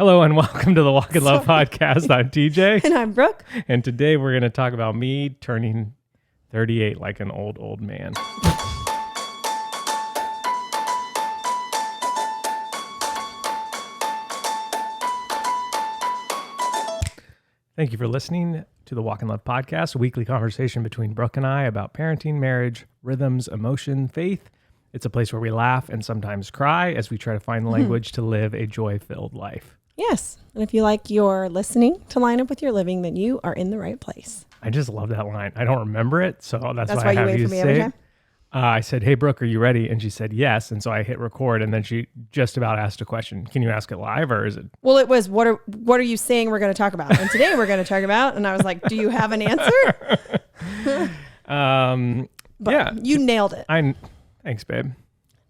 Hello and welcome to the Walk in Love podcast. I'm TJ. And I'm Brooke. And today we're going to talk about me turning 38 like an old man. Thank you for listening to the Walk in Love podcast, a weekly conversation between Brooke and I about parenting, marriage, rhythms, emotion, faith. It's a place where we laugh and sometimes cry as we try to find the language to live a joy-filled life. Yes. And if you like your listening to line up with your living, then you are in the right place. I just love that line. I don't remember it, so that's why I you have wait you for me say every it. time? I said, "Hey, Brooke, are you ready?" And she said, "Yes." And so I hit record, and then she just about asked a question. Can you ask it live, or is it? Well, it was, what are you saying we're going to talk about? And today we're going to talk about, and I was like, do you have an answer? But yeah. You nailed it. Thanks, babe.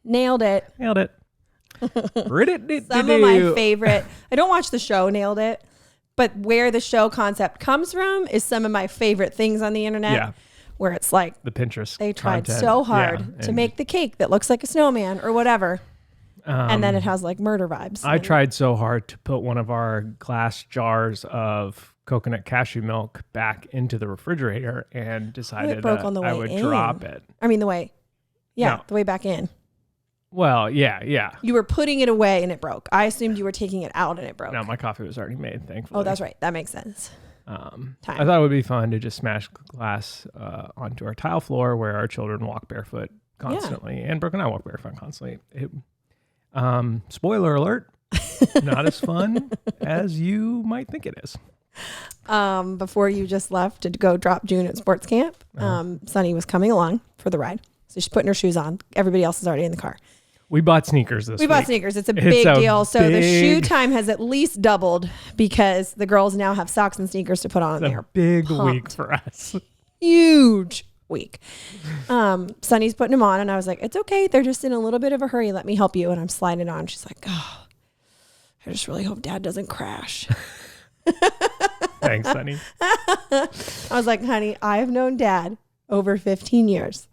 Nailed it. Nailed it. Some of my favorite, I don't watch the show Nailed It, but where the show concept comes from is some of my favorite things on the internet. Yeah. Where it's like The Pinterest. they tried content. so hard to make the cake that looks like a snowman or whatever. And then it has like murder vibes. I tried so hard to put one of our glass jars of coconut cashew milk back into the refrigerator and decided broke on the I way would in. drop it. I mean, the way back in. Well, yeah. You were putting it away and it broke. I assumed you were taking it out and it broke. No, my coffee was already made, thankfully. Oh, that's right. That makes sense. I thought it would be fun to just smash glass onto our tile floor where our children walk barefoot constantly. Yeah. And Brooke and I walk barefoot constantly. Spoiler alert, not as fun as you might think it is. Before you just left to go drop June at sports camp, Sunny was coming along for the ride. So she's putting her shoes on. Everybody else is already in the car. We bought sneakers this week. We bought sneakers. It's a big deal. So the shoe time has at least doubled because the girls now have socks and sneakers to put on. It's a big week for us. Huge week. Sunny's putting them on and I was like, it's okay. They're just in a little bit of a hurry. Let me help you. And I'm sliding it on. She's like, oh, I just really hope Dad doesn't crash. Thanks, Sunny. I was like, honey, I've known Dad over 15 years.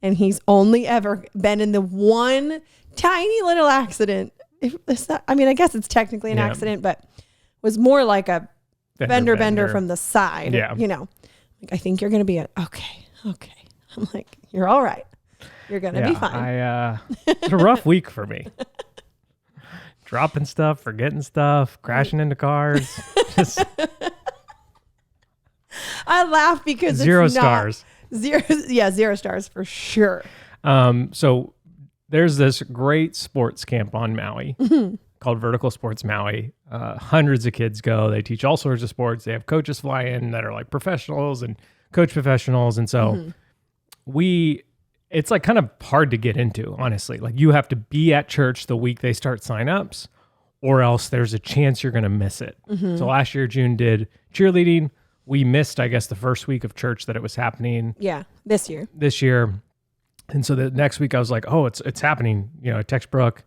And he's only ever been in the one tiny little accident. I guess it's technically an accident, but was more like a fender bender from the side. Yeah. You know, like, I think you're going to be okay. I'm like, you're all right. You're going to be fine. It's a rough week for me. Dropping stuff, forgetting stuff, crashing into cars. Just I laugh because zero it's stars. Zero stars for sure. So there's this great sports camp on Maui called Vertical Sports Maui. Hundreds of kids go. They teach all sorts of sports. They have coaches fly in that are like professionals and coach professionals. And so it's like kind of hard to get into, honestly. Like you have to be at church the week they start signups or else there's a chance you're going to miss it. So last year, June did cheerleading. We missed, I guess, the first week of church that it was happening. Yeah, this year. And so the next week I was like, oh, it's happening. You know, I text Brooke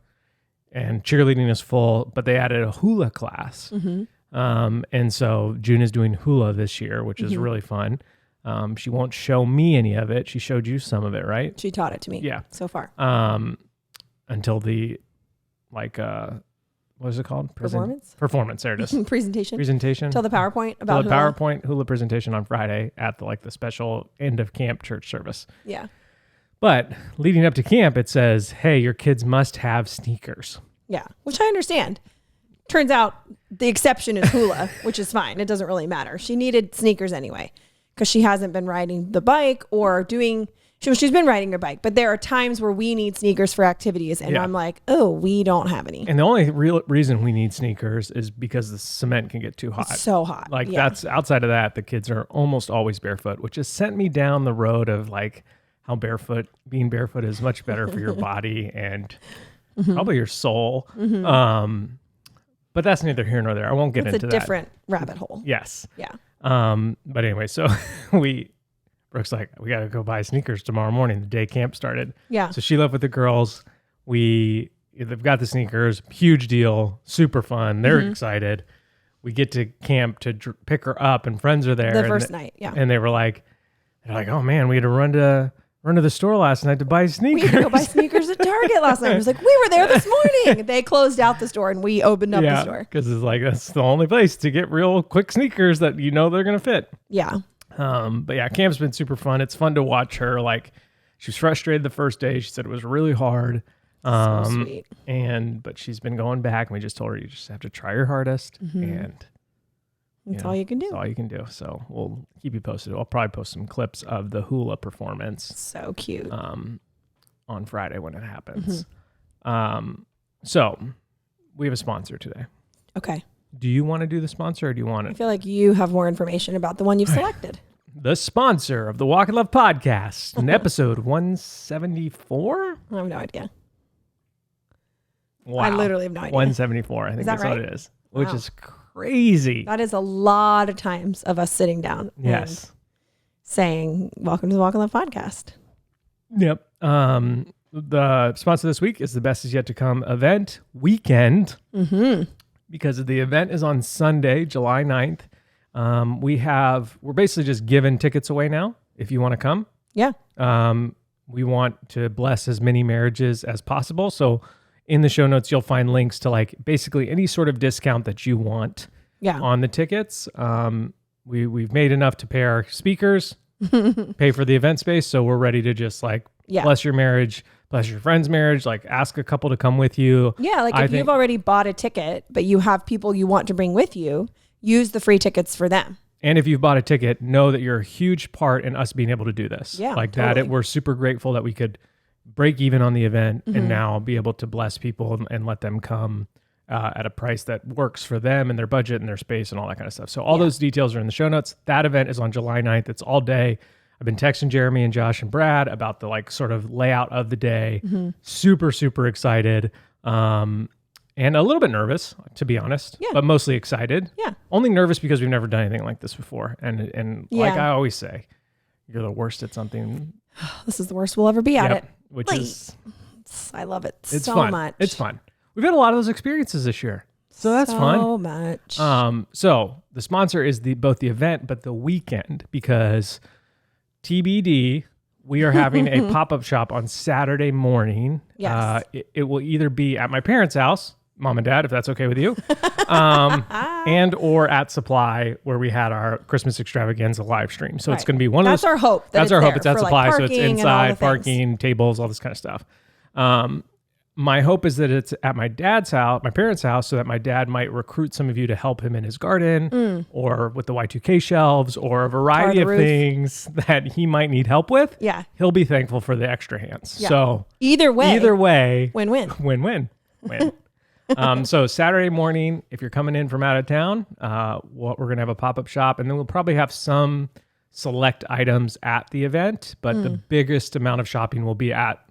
and cheerleading is full, but they added a hula class. And so June is doing hula this year, which is really fun. She won't show me any of it. She showed you some of it, right? She taught it to me. Yeah. So far. Until the, what is it called? Performance. There it is. Presentation. Tell the PowerPoint about hula. PowerPoint hula presentation on Friday at the special end of camp church service. Yeah. But leading up to camp, it says, hey, your kids must have sneakers. Yeah. Which I understand. Turns out the exception is hula, which is fine. It doesn't really matter. She needed sneakers anyway because she hasn't been riding the bike or doing... She's been riding her bike, but there are times where we need sneakers for activities. And I'm like, oh, we don't have any. And the only real reason we need sneakers is because the cement can get too hot. It's so hot. That's outside of that, the kids are almost always barefoot, which has sent me down the road of like how being barefoot is much better for your body and probably your soul. But that's neither here nor there. I won't get into that. It's a different rabbit hole. Yes. Yeah. But anyway, so Brooke's like, we got to go buy sneakers tomorrow morning. The day camp started. Yeah. So she left with the girls. They've got the sneakers. Huge deal. Super fun. They're excited. We get to camp to pick her up and friends are there. The first night. Yeah. And they're like, oh man, we had to run to run to the store last night to buy sneakers. We had to go buy sneakers at Target last night. I was like, we were there this morning. They closed out the store and we opened up the store. Because it's like, that's the only place to get real quick sneakers that you know they're going to fit. Yeah. But yeah, camp's been super fun. It's fun to watch her. Like, she was frustrated the first day. She said it was really hard. So sweet. But she's been going back, and we just told her you just have to try your hardest, and that's all you can do. That's all you can do. So we'll keep you posted. I'll probably post some clips of the hula performance. So cute. On Friday when it happens. So we have a sponsor today. Okay. Do you want to do the sponsor, or do you want I it? feel like you have more information about the one you've selected. The sponsor of the Walk and Love podcast in episode 174. I have no idea. Wow. I literally have no idea. 174. I think that's right? what it is, which Wow. is crazy. That is a lot of times of us sitting down. Yes. And saying, welcome to the Walk and Love podcast. Yep. The sponsor this week is the Best Is Yet to Come event weekend. Because the event is on Sunday, July 9th. We're basically just giving tickets away now if you want to come. Yeah. We want to bless as many marriages as possible. So in the show notes, you'll find links to like basically any sort of discount that you want on the tickets. We've made enough to pay our speakers, pay for the event space. So we're ready to just like bless your marriage, bless your friend's marriage, like ask a couple to come with you. Yeah. Like if you've already bought a ticket, but you have people you want to bring with you, use the free tickets for them. And if you've bought a ticket, know that you're a huge part in us being able to do this. Yeah, like totally. that. We're super grateful that we could break even on the event and now be able to bless people and let them come at a price that works for them and their budget and their space and all that kind of stuff. So all those details are in the show notes. That event is on July 9th. It's all day. I've been texting Jeremy and Josh and Brad about the like sort of layout of the day. Super, super excited. And a little bit nervous, to be honest, but mostly excited. Yeah. Only nervous because we've never done anything like this before. And like I always say, you're the worst at something. This is the worst we'll ever be at it. Which is... I love it so fun. Much. It's fun. We've had a lot of those experiences this year. So that's fun. So much. So the sponsor is both the event, but the weekend, because TBD, we are having a pop-up shop on Saturday morning. Yes. It will either be at my parents' house, Mom and Dad, if that's okay with you, and or at Supply, where we had our Christmas extravaganza live stream. So it's going to be one of those. That's our hope. That's our hope. It's at for Supply, like so it's inside, parking, things. tables, all this kind of stuff. My hope is that it's at my dad's house, my parents' house, so that my dad might recruit some of you to help him in his garden or with the Y2K shelves or a variety of things that he might need help with. Yeah. He'll be thankful for the extra hands. Yeah. So either way, win-win. Win-win. So Saturday morning, if you're coming in from out of town, we're going to have a pop-up shop, and then we'll probably have some select items at the event, but the biggest amount of shopping will be at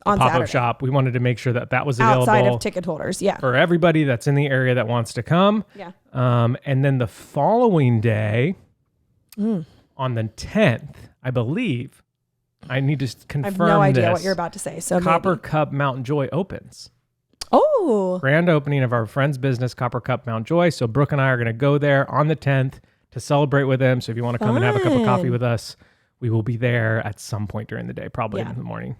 on pop-up Saturday. shop. We wanted to make sure that was available outside of ticket holders. Yeah. for everybody that's in the area that wants to come. Yeah. And then the following day, on the 10th, I believe, I need to confirm I have no idea this. what you're about to say. So Copper maybe. Cup Mount Joy opens. Oh. Grand opening of our friend's business, Copper Cup Mount Joy. So Brooke and I are going to go there on the 10th to celebrate with them. So if you want to come and have a cup of coffee with us, we will be there at some point during the day, probably in the morning.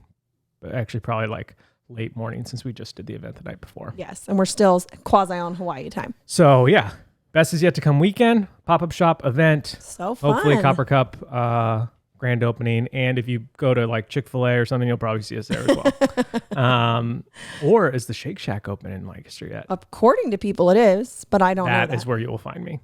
But actually probably like late morning, since we just did the event the night before. Yes. And we're still quasi on Hawaii time. So yeah, Best Is Yet to Come weekend, pop-up shop event. So fun. Hopefully Copper Cup grand opening. And if you go to like Chick-fil-A or something, you'll probably see us there as well. Or is the Shake Shack open in Lancaster yet? According to people it is, but I don't know that. That is where you will find me.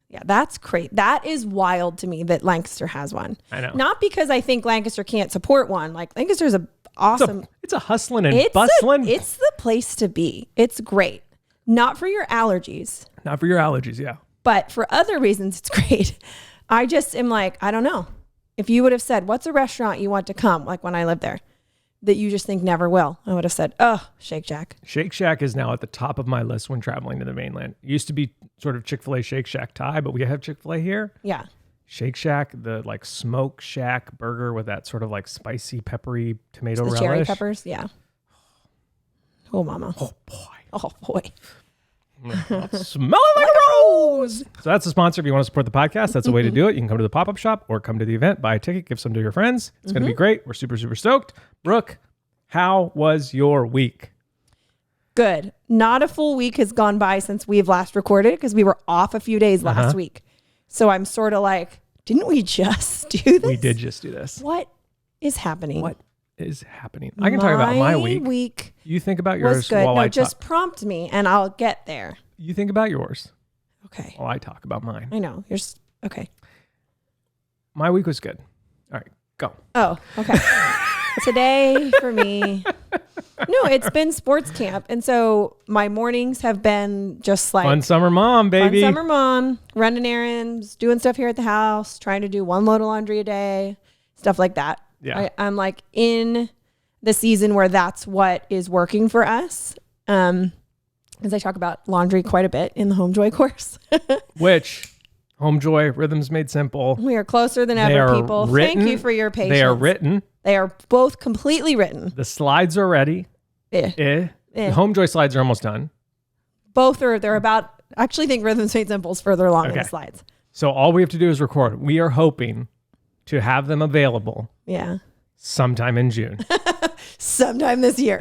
Yeah, that's great. That is wild to me that Lancaster has one. I know. Not because I think Lancaster can't support one. Like Lancaster's a awesome. It's a hustling and bustling. It's the place to be. It's great. Not for your allergies. Not for your allergies, yeah. But for other reasons, it's great. I just am like, I don't know. If you would have said, what's a restaurant you want to come, like when I lived there, that you just think never will, I would have said, oh, Shake Shack. Shake Shack is now at the top of my list when traveling to the mainland. It used to be sort of Chick-fil-A, Shake Shack tie, but we have Chick-fil-A here. Yeah. Shake Shack, the like smoke shack burger with that sort of like spicy, peppery tomato relish. Cherry peppers, yeah. Oh, mama. Oh, boy. Oh, boy. Smelling like a Hose. So that's the sponsor. If you want to support the podcast, that's the way to do it. You can come to the pop-up shop or come to the event, buy a ticket, give some to your friends. It's going to be great. We're super, super stoked. Brooke, how was your week? Good. Not a full week has gone by since we've last recorded because we were off a few days last week. So I'm sort of like, didn't we just do this? We did just do this. What is happening? What is happening? I can talk about my week. You think about yours was good. while No, I just talk. prompt me and I'll get there. You think about yours Okay. while I talk about mine. I know. Okay. My week was good. All right, go. Oh, okay. Today for me, no, it's been sports camp. And so my mornings have been just like Fun summer mom, baby. Fun summer mom, running errands, doing stuff here at the house, trying to do one load of laundry a day, stuff like that. Yeah. I'm like in the season where that's what is working for us. As I talk about laundry quite a bit in the Home Joy course. Which, Home Joy, Rhythms Made Simple. We are closer than They ever, are people. written. Thank you for your patience. They are written. They are both completely written. The slides are ready. Eh. The Home Joy slides are almost done. Both are, they're about, I actually think Rhythms Made Simple is further along in Okay. the slides. So all we have to do is record. We are hoping to have them available Yeah. sometime in June. Sometime this year.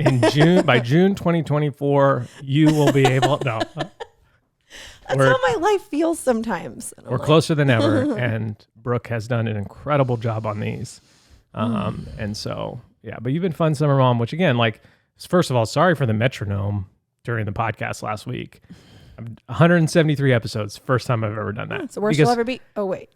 By June 2024, you will be able. No, That's how my life feels sometimes. And I'm we're like, closer than ever, and Brooke has done an incredible job on these. And so, yeah, but you've been fun summer mom. Which again, like, first of all, sorry for the metronome during the podcast last week. 173 episodes. First time I've ever done that. It's the worst you'll ever be. Oh, wait.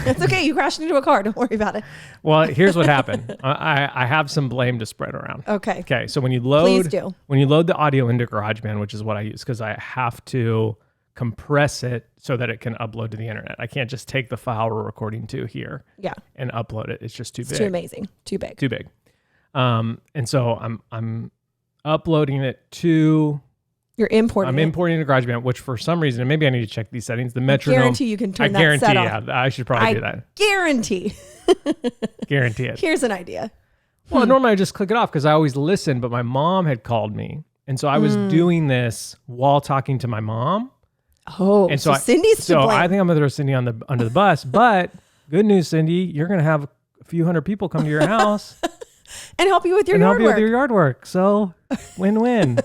It's okay. You crashed into a car. Don't worry about it. Well, here's what happened. I have some blame to spread around. Okay. So when you Please do. load the audio into GarageBand, which is what I use, because I have to compress it so that it can upload to the internet. I can't just take the file we're recording to here Yeah. and upload it. It's just too big. Too amazing. Too big. Too big. And so I'm uploading it to. You're importing I'm it. importing to GarageBand, which for some reason, and maybe I need to check these settings. The metronome. I guarantee you can turn I that guarantee, set off. yeah, I should probably do that. Guarantee. Guarantee it. Here's an idea. Well, normally I just click it off because I always listen, but my mom had called me. And so I was doing this while talking to my mom. Oh, And so I- Cindy's to So blame. I think I'm going to throw Cindy under the bus. But good news, Cindy, you're going to have a few hundred people come to your house and help you with your and help yard you work. with your yard work. So win-win.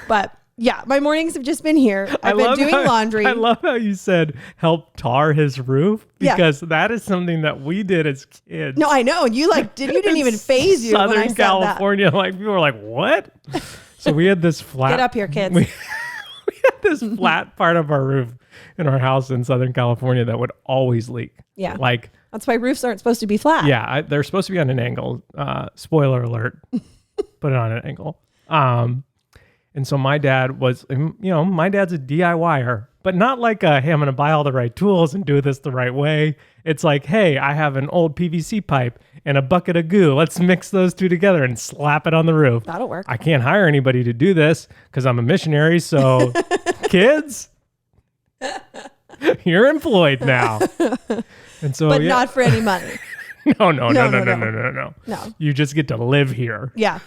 But yeah, my mornings have just been here. I've been doing laundry. I love how you said help tar his roof, Yeah. because that is something that we did as kids. No, I know. And you didn't even phase you when I Southern said California, like people were like, "What?" So we had this flat. Get up here, kids. We had this flat part of our roof in our house in Southern California that would always leak. Yeah. Like, That's why roofs aren't supposed to be flat. yeah, they're supposed to be on an angle. Spoiler alert. Put it on an angle. And so my dad was, my dad's a DIYer, but not like hey, I'm going to buy all the right tools and do this the right way. It's like, hey, I have an old PVC pipe and a bucket of goo. Let's mix those two together and slap it on the roof. That'll work. I can't hire anybody to do this because I'm a missionary. So kids, you're employed now. And so, But not for any money. No. No. You just get to live here. Yeah.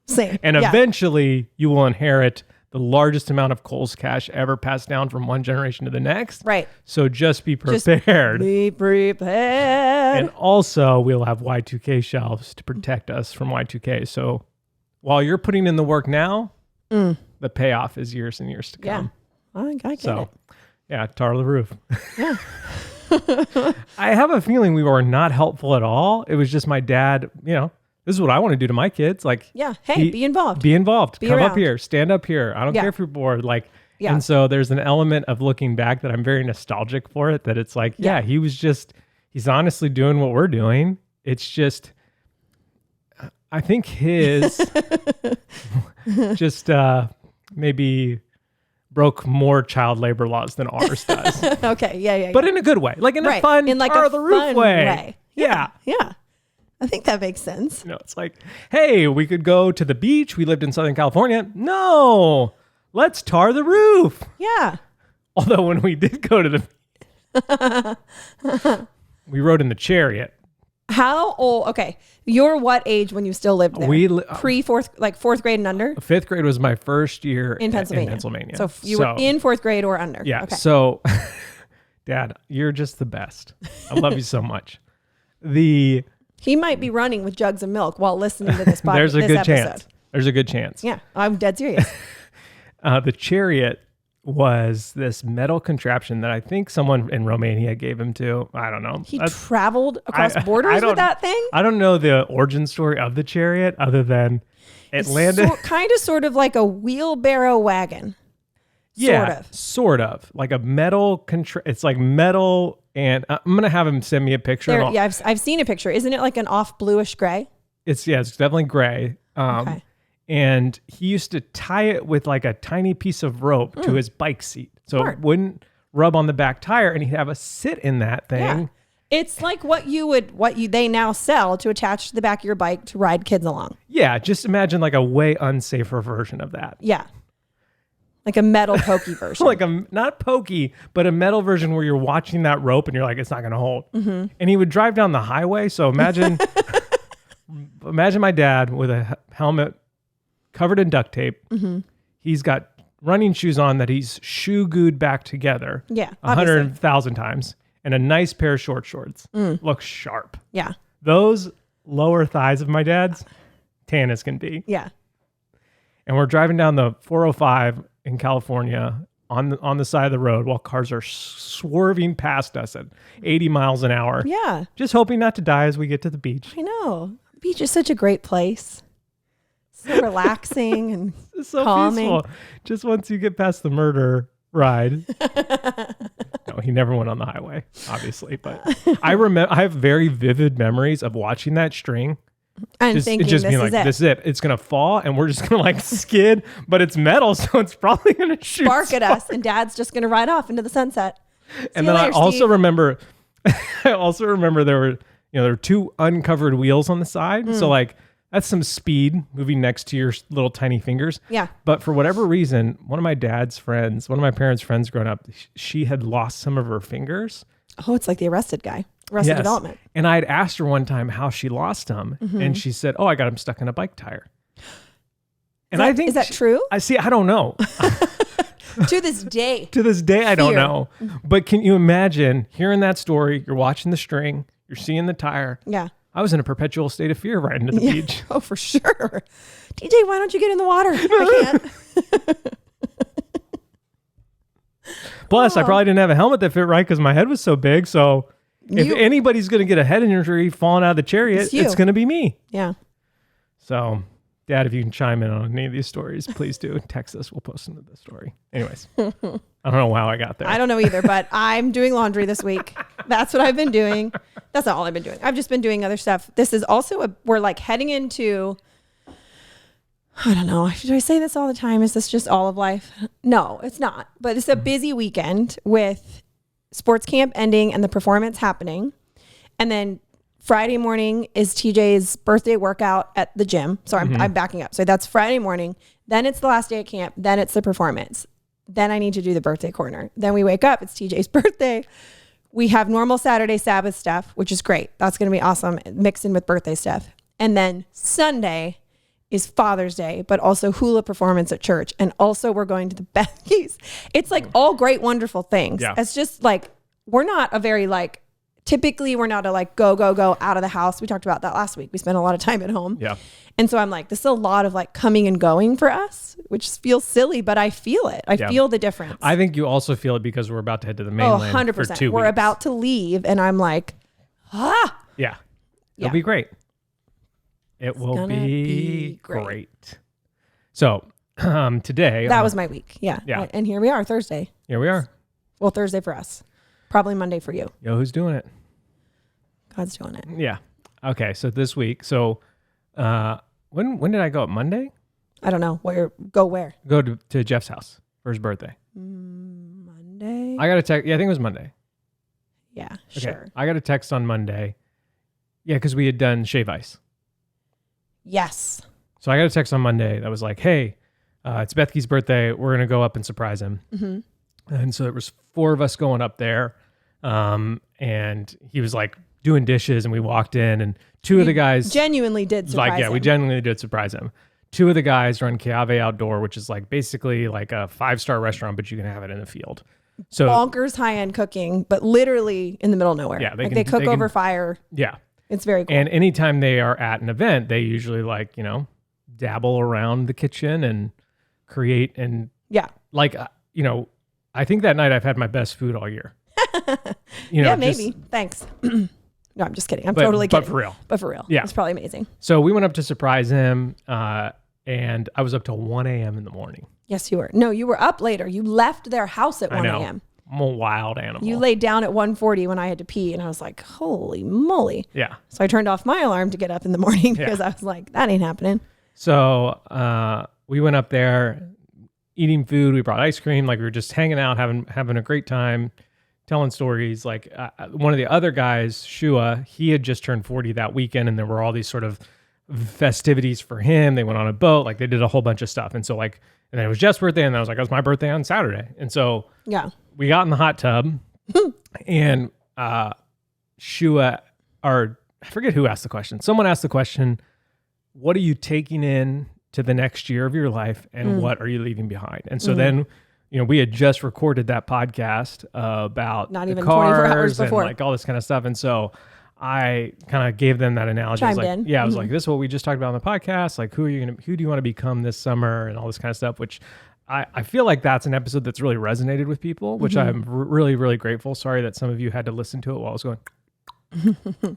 Same. And Yeah. eventually you will inherit the largest amount of Kohl's cash ever passed down from one generation to the next. Right. So just be Just prepared. Be prepared. And also we'll have Y2K shelves to protect us from Y2K. So while you're putting in the work now, the payoff is years and years to Yeah. come. I get So it. yeah, tar the roof. Yeah. I have a feeling we were not helpful at all. It was just my dad, this is what I want to do to my kids. Like, Yeah. Hey, be involved. Be involved. Be Come up around. here. Stand up here. I don't Yeah. care if you're bored. Like, Yeah. and so there's an element of looking back that I'm very nostalgic for it. That it's like, Yeah. he's honestly doing what we're doing. It's just, I think his just maybe broke more child labor laws than ours does, Okay. Yeah. but in a good way, like in a Right. fun, In like tar a the roof fun way. way. Yeah. Yeah. I think that makes sense. It's like, hey, we could go to the beach. We lived in Southern California. No, let's tar the roof. Yeah. Although when we did go to the we rode in the chariot. How old? Okay. You're what age when you still lived there? Pre-fourth, like fourth grade and under? Fifth grade was my first year in Pennsylvania. So you were in fourth grade or under. Yeah. Okay. So, Dad, you're just the best. I love you so much. He might be running with jugs of milk while listening to this podcast. There's a good chance. There's a good chance. Yeah. I'm dead serious. The chariot was this metal contraption that I think someone in Romania gave him to. I don't know. He traveled across borders with that thing? I don't know the origin story of the chariot other than it landed. Sort of like a wheelbarrow wagon. Yeah, sort of. Like a metal, it's like metal, and I'm going to have him send me a picture. I've seen a picture. Isn't it like an off bluish gray? It's definitely gray. Okay. And he used to tie it with like a tiny piece of rope to his bike seat. So it wouldn't rub on the back tire, and he'd have a sit in that thing. Yeah. It's like what they now sell to attach to the back of your bike to ride kids along. Yeah. Just imagine like a way unsafer version of that. Yeah. Like a metal pokey version. Like not pokey, but a metal version where you're watching that rope and you're like, it's not going to hold. Mm-hmm. And he would drive down the highway. So imagine my dad with a helmet covered in duct tape. Mm-hmm. He's got running shoes on that he's shoe glued back together. Yeah. 100,000 times. And a nice pair of shorts. Looks sharp. Yeah. Those lower thighs of my dad's, tan as can be. Yeah. And we're driving down the 405 in California on the side of the road while cars are swerving past us at 80 miles an hour. Yeah. Just hoping not to die as we get to the beach. I know. The beach is such a great place. So relaxing and it's so calming. Peaceful. Just once you get past the murder ride. No, he never went on the highway, obviously. But I have very vivid memories of watching that string. And thinking, this is it. It's going to fall and we're just going to like skid, but it's metal. So it's probably going to shoot spark at us. And Dad's just going to ride off into the sunset. And then I also remember there were two uncovered wheels on the side. So like, that's some speed moving next to your little tiny fingers. Yeah. But for whatever reason, one of my parents' friends growing up, she had lost some of her fingers. Oh, it's like the Arrested guy. Arrested Development. And I'd asked her one time how she lost them. Mm-hmm. And she said, I got them stuck in a bike tire. And I think... Is that true? I don't know. To this day. I don't know. But can you imagine hearing that story? You're watching the string. You're seeing the tire. Yeah. I was in a perpetual state of fear riding to the beach. Oh, for sure. TJ, why don't you get in the water? I can't. Plus, I probably didn't have a helmet that fit right because my head was so big. So if anybody's going to get a head injury falling out of the chariot, it's going to be me. Yeah. So, Dad, if you can chime in on any of these stories, please do. Text us. We'll post them to the story. Anyways, I don't know how I got there. I don't know either, but I'm doing laundry this week. That's what I've been doing. That's not all I've been doing. I've just been doing other stuff. This is also we're like heading into, I don't know. Should I say this all the time? Is this just all of life? No, it's not. But it's a busy weekend with sports camp ending and the performance happening. And then Friday morning is TJ's birthday workout at the gym. So I'm backing up. So that's Friday morning. Then it's the last day of camp. Then it's the performance. Then I need to do the birthday corner. Then we wake up. It's TJ's birthday. We have normal Saturday Sabbath stuff, which is great. That's going to be awesome. Mixed in with birthday stuff. And then Sunday is Father's Day, but also hula performance at church. And also we're going to the Bethke's. It's like all great, wonderful things. Yeah. It's just like, we're not a very like, typically we're not a like go out of the house. We talked about that last week. We spent a lot of time at home. Yeah. And so I'm like, this is a lot of like coming and going for us, which feels silly, but I feel it. I feel the difference. I think you also feel it because we're about to head to the mainland 100%. For 2 weeks. We're about to leave and I'm like, Yeah. It'll be great. It will be great. So today. That was my week. Yeah. And here we are, Thursday. Here we are. Well, Thursday for us. Probably Monday for you. Yo, who's doing it? God's doing it. Yeah. Okay. So this week. So when did I go up? Monday? I don't know. Where? Go to Jeff's house for his birthday. Monday? I got a text. Yeah, I think it was Monday. Yeah, okay. Sure. I got a text on Monday. Yeah, because we had done shave ice. Yes. So I got a text on Monday that was like, hey, it's Bethke's birthday. We're going to go up and surprise him. Mm-hmm. And so there was 4 of us going up there. And he was like doing dishes, and we walked in, and two of the guys genuinely did surprise him. we genuinely did surprise him. Two of the guys run Chiave Outdoor, which is like basically like a 5-star restaurant, but you can have it in the field. So bonkers high-end cooking, but literally in the middle of nowhere. Yeah, they cook over fire. Yeah. It's very cool. And anytime they are at an event, they usually like, dabble around the kitchen and create and like, I think that night I've had my best food all year. Maybe. Thanks. No, I'm just kidding. I'm totally kidding. But for real. Yeah. It's probably amazing. So we went up to surprise him, and I was up till 1 a.m. in the morning. Yes, you were. No, you were up later. You left their house at 1 a.m. I'm a wild animal. You laid down at 1:40 when I had to pee, and I was like, holy moly. Yeah. So I turned off my alarm to get up in the morning because I was like, that ain't happening. So we went up there eating food. We brought ice cream. Like we were just hanging out, having a great time, telling stories. Like one of the other guys, Shua, he had just turned 40 that weekend, and there were all these sort of festivities for him. They went on a boat. Like they did a whole bunch of stuff. And so and then it was Jeff's birthday, and I was like, it was my birthday on Saturday. And so we got in the hot tub, and Shua, or I forget who asked the question. Someone asked the question, what are you taking in to the next year of your life, and what are you leaving behind? And so then, we had just recorded that podcast about not the even cars 24 hours before. and like all this kind of stuff. And so I kind of gave them that analogy. I was like, I was like, this is what we just talked about on the podcast. Like, who do you want to become this summer, and all this kind of stuff, which I feel like that's an episode that's really resonated with people, which I'm really, really grateful. Sorry that some of you had to listen to it while I was going.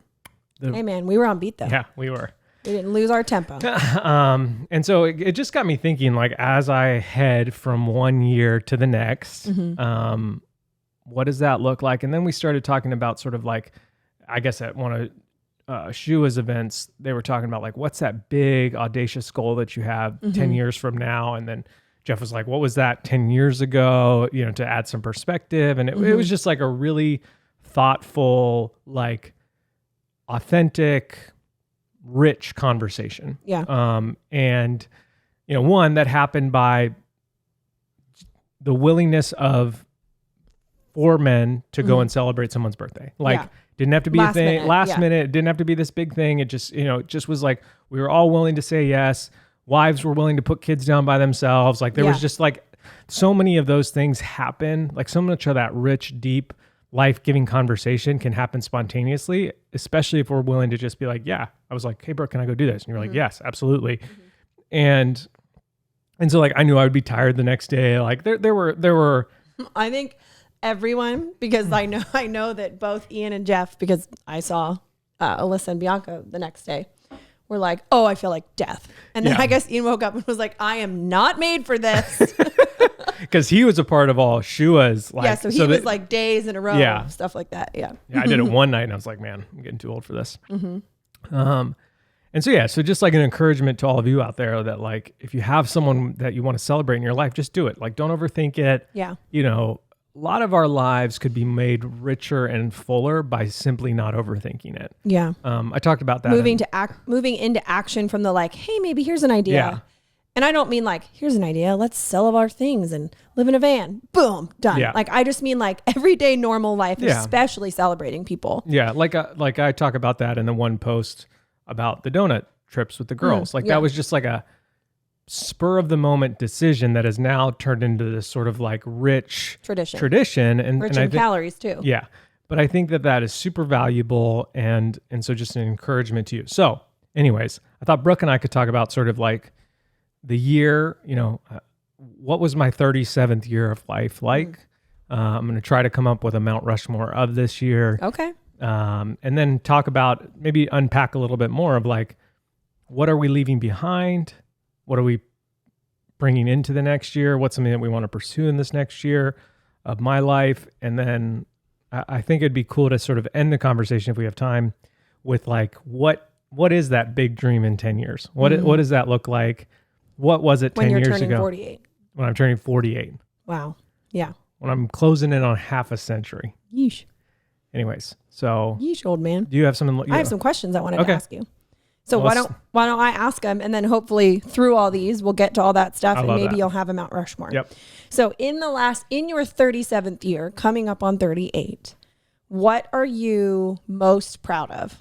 Hey man, we were on beat though. Yeah, we were. We didn't lose our tempo. And so it just got me thinking, like, as I head from one year to the next, what does that look like? And then we started talking about sort of like, I guess at one of Shua's events, they were talking about like, what's that big audacious goal that you have 10 years from now? And then Jeff was like, what was that 10 years ago, to add some perspective. And it was just like a really thoughtful, like authentic, rich conversation. Yeah. And, one that happened by the willingness of 4 men to go and celebrate someone's birthday. Like, didn't have to be a thing last minute. It didn't have to be this big thing. It just, it just was like, we were all willing to say yes. Wives were willing to put kids down by themselves. Like there was just like so many of those things happen. Like so much of that rich, deep, life-giving conversation can happen spontaneously, especially if we're willing to just be like, I was like, hey, Brooke, can I go do this? And you're like, yes, absolutely. And so like, I knew I would be tired the next day. Like there were, I think everyone, because I know that both Ian and Jeff, because I saw Alyssa and Bianca the next day, were like, oh, I feel like death. And then I guess Ian woke up and was like, I am not made for this. Because he was a part of all Shua's. Like, so he was like days in a row, stuff like that. Yeah. I did it one night and I was like, man, I'm getting too old for this. And so just like an encouragement to all of you out there that like, if you have someone that you want to celebrate in your life, just do it. Like, don't overthink it. Yeah. A lot of our lives could be made richer and fuller by simply not overthinking it. Yeah. I talked about that. Moving into action from the like, hey, maybe here's an idea. Yeah. And I don't mean like, here's an idea. Let's sell all our things and live in a van. Boom, done. Yeah. Like, I just mean like everyday normal life, especially celebrating people. Yeah. Like I talk about that in the one post about the donut trips with the girls. That was just like a spur of the moment decision that has now turned into this sort of like rich tradition and rich in calories too. Yeah. But I think that is super valuable. And so just an encouragement to you. So anyways, I thought Brooke and I could talk about sort of like the year, what was my 37th year of life like? I'm going to try to come up with a Mount Rushmore of this year. Okay. And then talk about, maybe unpack a little bit more of like, what are we leaving behind? What are we bringing into the next year? What's something that we want to pursue in this next year of my life? And then I think it'd be cool to sort of end the conversation if we have time with like, what is that big dream in 10 years? What does that look like? What was it 10 years ago? When you're turning 48. When I'm turning 48. Wow. Yeah. When I'm closing in on half a century. Yeesh. Anyways, so. Yeesh, old man. Do you have something? I have some questions I wanted to ask you. So why don't I ask them, and then hopefully through all these we'll get to all that stuff, and maybe you'll have a Mount Rushmore. Yep. So in your 37th year, coming up on 38, What are you most proud of?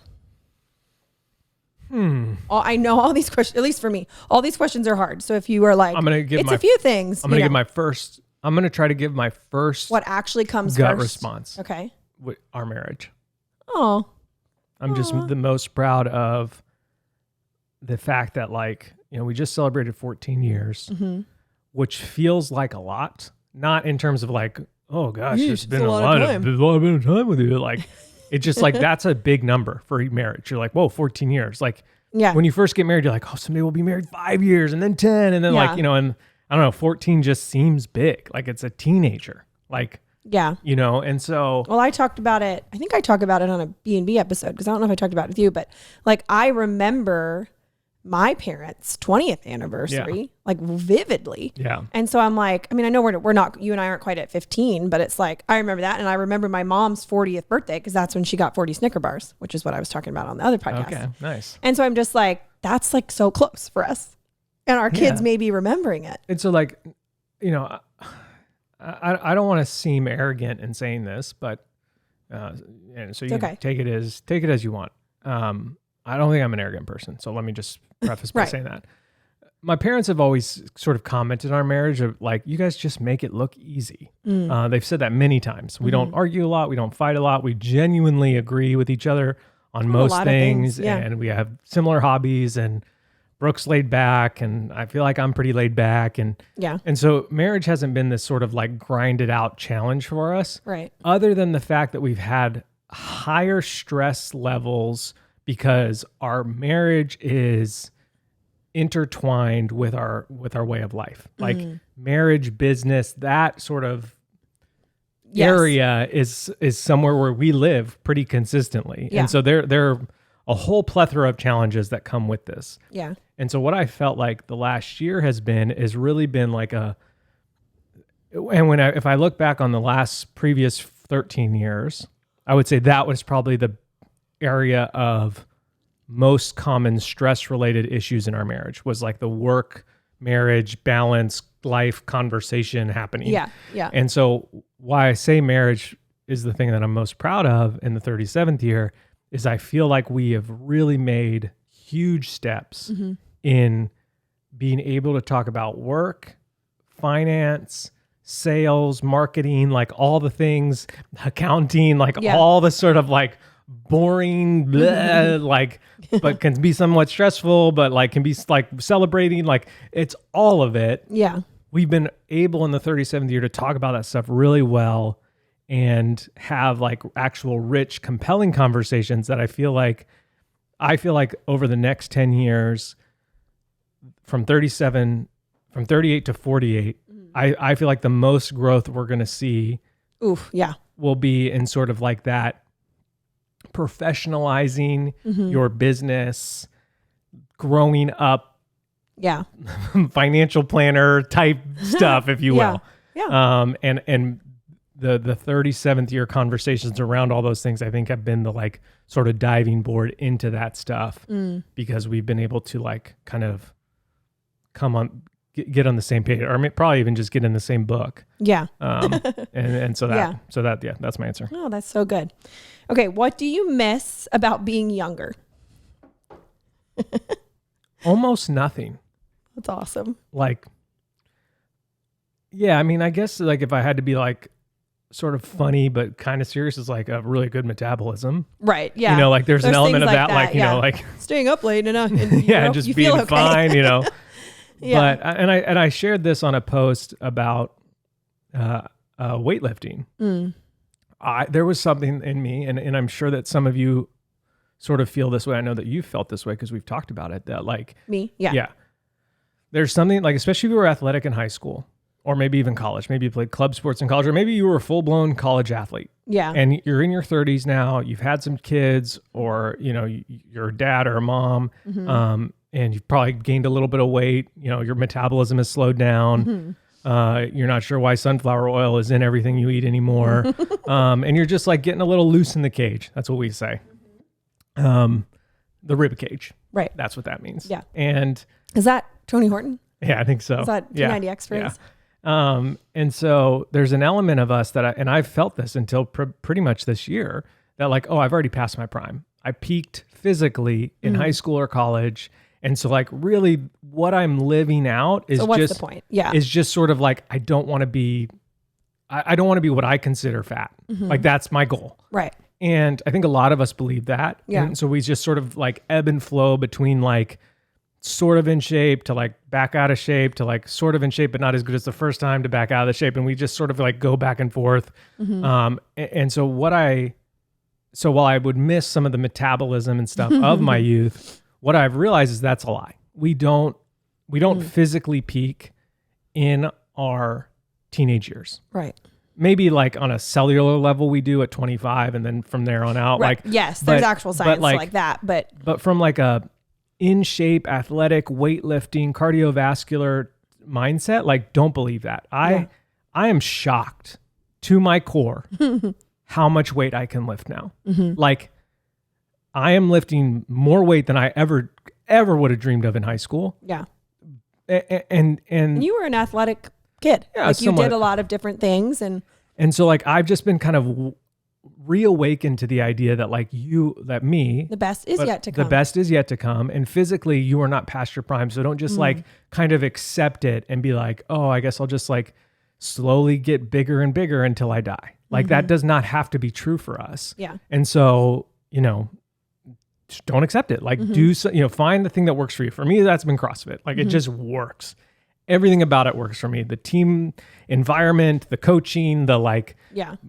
I know all these questions, at least for me, all these questions are hard. So if you were like, it's a few things. I'm going to give my first, I'm going to try to give my first. What actually comes gut first? response. Okay. Our marriage. Oh. I'm just the most proud of the fact that like, we just celebrated 14 years, which feels like a lot, not in terms of like, oh gosh, it's been a lot of time with you. Like, it's just like, that's a big number for marriage. You're like, whoa, 14 years. Like when you first get married, you're like, oh, someday we'll be married 5 years and then 10. And then like, and I don't know, 14 just seems big. Like it's a teenager. Like, and so. Well, I talked about it. I think I talked about it on a B&B episode because I don't know if I talked about it with you, but like I remember my parents' 20th anniversary, like vividly. Yeah. And so I'm like, I mean, I know we're not, you and I aren't quite at 15, but it's like, I remember that. And I remember my mom's 40th birthday because that's when she got 40 Snicker bars, which is what I was talking about on the other podcast. Okay, nice. And so I'm just like, that's like so close for us. And our kids may be remembering it. And so like, I don't want to seem arrogant in saying this, but and so you can take it as you want. I don't think I'm an arrogant person. So let me just preface by saying that. My parents have always sort of commented on our marriage of like, you guys just make it look easy. They've said that many times. We don't argue a lot. We don't fight a lot. We genuinely agree with each other on most things. And we have similar hobbies, and Brooke's laid back, and I feel like I'm pretty laid back. And so marriage hasn't been this sort of like grinded out challenge for us. Right. Other than the fact that we've had higher stress levels because our marriage is intertwined with our way of life. Like marriage, business, that sort of area is somewhere where we live pretty consistently. And so there are a whole plethora of challenges that come with this. Yeah. And so what I felt like the last year has really been like if I look back on the previous 13 years, I would say that was probably the area of most common stress related issues in our marriage, was like the work, marriage, balance, life conversation happening. Yeah. Yeah. And so why I say marriage is the thing that I'm most proud of in the 37th year is I feel like we have really made huge steps in being able to talk about work, finance, sales, marketing, like all the things, accounting, like all the sort of like boring, bleh, like, but can be somewhat stressful, but like can be like celebrating, like it's all of it. Yeah. We've been able in the 37th year to talk about that stuff really well and have like actual rich, compelling conversations that I feel like over the next 10 years from 38 to 48, I feel like the most growth we're going to see will be in sort of like that professionalizing your business, growing up, financial planner type stuff, if you will. And the 37th year conversations around all those things, I think, have been the like sort of diving board into that stuff because we've been able to like kind of get on the same page, or probably even just get in the same book. Yeah. So that's my answer. Oh, that's so good. Okay. What do you miss about being younger? Almost nothing. That's awesome. Like, yeah, I mean, I guess like if I had to be like sort of funny but kind of serious, is like a really good metabolism. Right. Yeah. Like there's an element of that, like, like staying up late enough. And, just being fine, But I shared this on a post about weightlifting. There was something in me, and I'm sure that some of you sort of feel this way. I know that you felt this way because we've talked about it, that like me. Yeah. There's something like, especially if you were athletic in high school or maybe even college, maybe you played club sports in college, or maybe you were a full-blown college athlete. Yeah. And you're in your 30s now, you've had some kids, or, you're a dad or a mom, and you've probably gained a little bit of weight, your metabolism has slowed down. You're not sure why sunflower oil is in everything you eat anymore. And you're just like getting a little loose in the cage. That's what we say. The rib cage. Right. That's what that means. Yeah. And is that Tony Horton? Yeah, I think so. Is that T90X phrase? And so there's an element of us and I've felt this until pretty much this year, that like, oh, I've already passed my prime. I peaked physically in high school or college. And so like really what I'm living out is what's the point? Yeah. Is just sort of like, I don't want to be what I consider fat. Like that's my goal. Right. And I think a lot of us believe that. Yeah. And so we just sort of like ebb and flow between like sort of in shape to like back out of shape to like sort of in shape, but not as good as the first time to back out of the shape. And we just sort of like go back and forth. And so while I would miss some of the metabolism and stuff of my youth, what I've realized is that's a lie. We don't physically peak in our teenage years. Right. Maybe like on a cellular level we do at 25, and then from there on out. Right. Like yes, there's actual science like that. But from like a in shape, athletic, weightlifting, cardiovascular mindset, like don't believe that. I am shocked to my core how much weight I can lift now. Like I am lifting more weight than I ever would have dreamed of in high school. Yeah. And you were an athletic kid. Yeah, like you did a lot of different things. And so like I've just been kind of reawakened to the idea that like the best is yet to come. The best is yet to come. And physically you are not past your prime. So don't just like kind of accept it and be like, oh, I guess I'll just like slowly get bigger and bigger until I die. Like that does not have to be true for us. Yeah. And so, just don't accept it. Like find the thing that works for you. For me, that's been CrossFit. Like it just works. Everything about it works for me. The team environment, the coaching, the like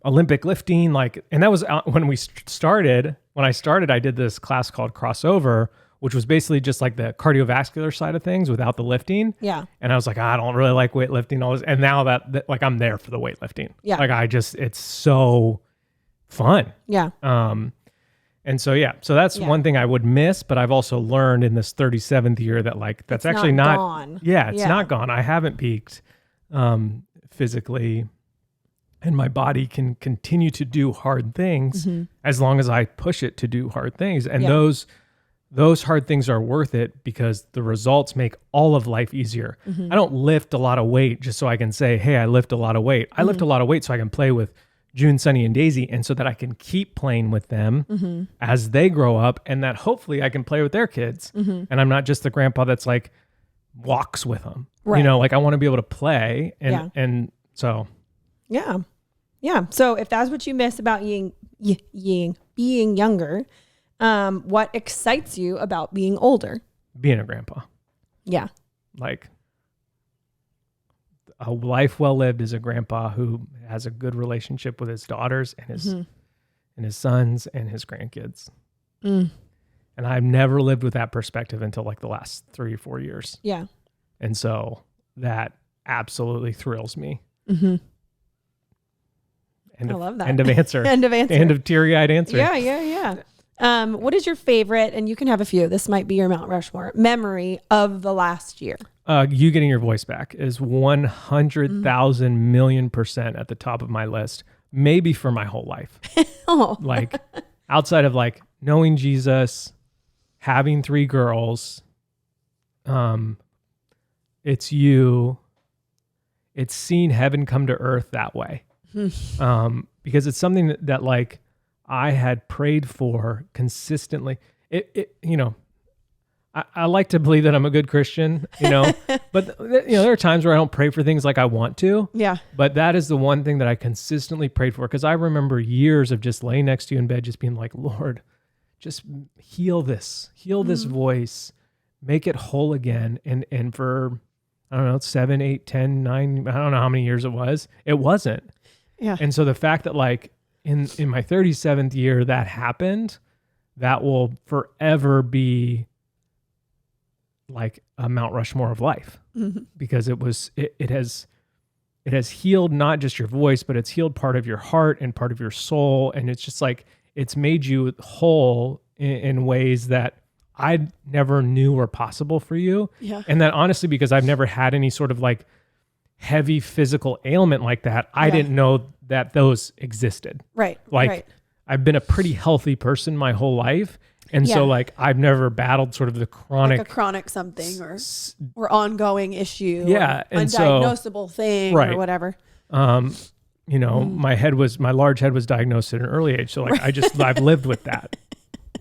Olympic lifting, like, and that was when I started, I did this class called Crossover, which was basically just like the cardiovascular side of things without the lifting. Yeah. And I was like, I don't really like weightlifting, all this. And now that like, I'm there for the weightlifting. Yeah. Like it's so fun. Yeah. And so, so that's one thing I would miss, but I've also learned in this 37th year that like, that's it's actually not gone. Yeah, it's not gone. I haven't peaked physically, and my body can continue to do hard things as long as I push it to do hard things. And those hard things are worth it because the results make all of life easier. I don't lift a lot of weight just so I can say, hey, I lift a lot of weight. I lift a lot of weight so I can play with June, Sunny, and Daisy, and so that I can keep playing with them as they grow up, and that hopefully I can play with their kids. And I'm not just the grandpa that's like walks with them. Right. Like I want to be able to play, and so yeah. So if that's what you miss about being younger, what excites you about being older? Being a grandpa. Yeah. Like a life well lived as a grandpa who has a good relationship with his daughters and his sons and his grandkids. And I've never lived with that perspective until like the last 3 or 4 years. Yeah. And so that absolutely thrills me. I love that. End of answer. End of answer. End of teary-eyed answer. Yeah. What is your favorite, and you can have a few, this might be your Mount Rushmore, memory of the last year? You getting your voice back is 100,000 million % at the top of my list, maybe for my whole life. Like outside of like knowing Jesus, having 3 girls, it's seeing heaven come to earth that way. Because it's something that like I had prayed for consistently. I like to believe that I'm a good Christian, but there are times where I don't pray for things like I want to. Yeah. But that is the one thing that I consistently prayed for. Cause I remember years of just laying next to you in bed, just being like, Lord, just heal this voice, make it whole again. And for, I don't know, 7, 8, 10, 9, I don't know how many years it wasn't. Yeah. And so the fact that like in my 37th year that happened, that will forever be like a Mount Rushmore of life, because it has healed not just your voice, but it's healed part of your heart and part of your soul. And it's just like, it's made you whole in ways that I never knew were possible for you. Yeah. And that honestly, because I've never had any sort of like heavy physical ailment like that, I didn't know that those existed. Right. Like I've been a pretty healthy person my whole life. And so like I've never battled sort of the chronic, like a chronic something or ongoing issue, yeah, or and undiagnosable thing, right. or whatever. You know, my large head was diagnosed at an early age. So like I've lived with that.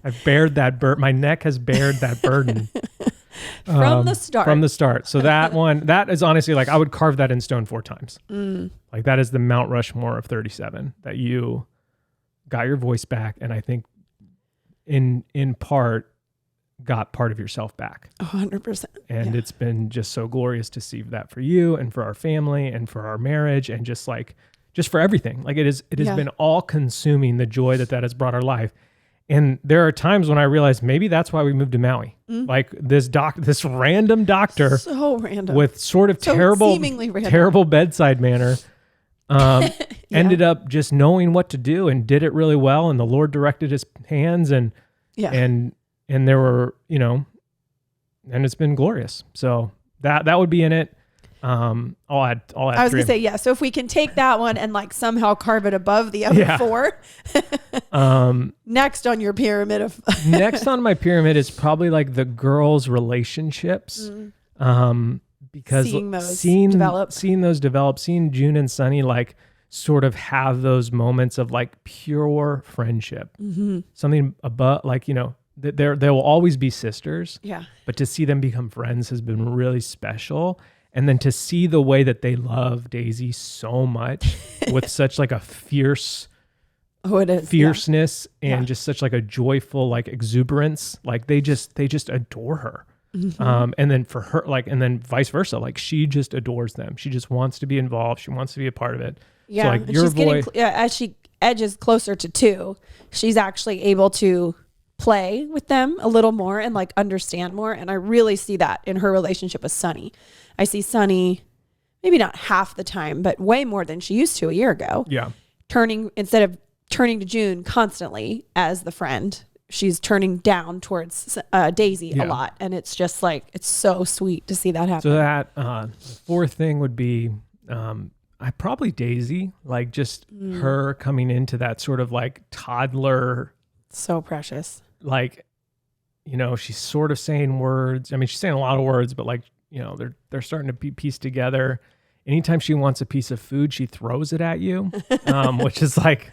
I've bared that burden. My neck has bared that burden from the start. From the start. So that is honestly like I would carve that in stone 4 times. Like that is the Mount Rushmore of 37, that you got your voice back, and I think in part got part of yourself back. 100%. And it's been just so glorious to see that for you and for our family and for our marriage and just for everything. Like it has been all consuming, the joy that has brought our life. And there are times when I realize maybe that's why we moved to Maui. Like this random doctor, so random, with sort of seemingly terrible bedside manner, ended up just knowing what to do and did it really well. And the Lord directed his hands and there were, you know, and it's been glorious. So that would be in it. I'll add. I was gonna say, yeah. So if we can take that one and like somehow carve it above the other 4, next on your pyramid of next on my pyramid is probably like the girls' relationships. Because seeing those develop, seeing June and Sunny like sort of have those moments of like pure friendship, something above, like, you know, they will always be sisters. Yeah. But to see them become friends has been really special. And then to see the way that they love Daisy so much with such like a fierceness and just such like a joyful like exuberance, like they just adore her. And then for her, like, and then vice versa, like she just adores them. She just wants to be involved. She wants to be a part of it. Yeah. So like your voice, as she edges closer to 2, she's actually able to play with them a little more and like understand more. And I really see that in her relationship with Sunny. I see Sunny, maybe not half the time, but way more than she used to a year ago. Yeah. Instead of turning to June constantly as the friend, she's turning down towards Daisy a lot. And it's just like, it's so sweet to see that happen. So that 4th thing would be, I probably Daisy, like just her coming into that sort of like toddler. So precious. Like, you know, she's sort of saying words. I mean, she's saying a lot of words, but like, you know, they're starting to be pieced together. Anytime she wants a piece of food, she throws it at you, which is like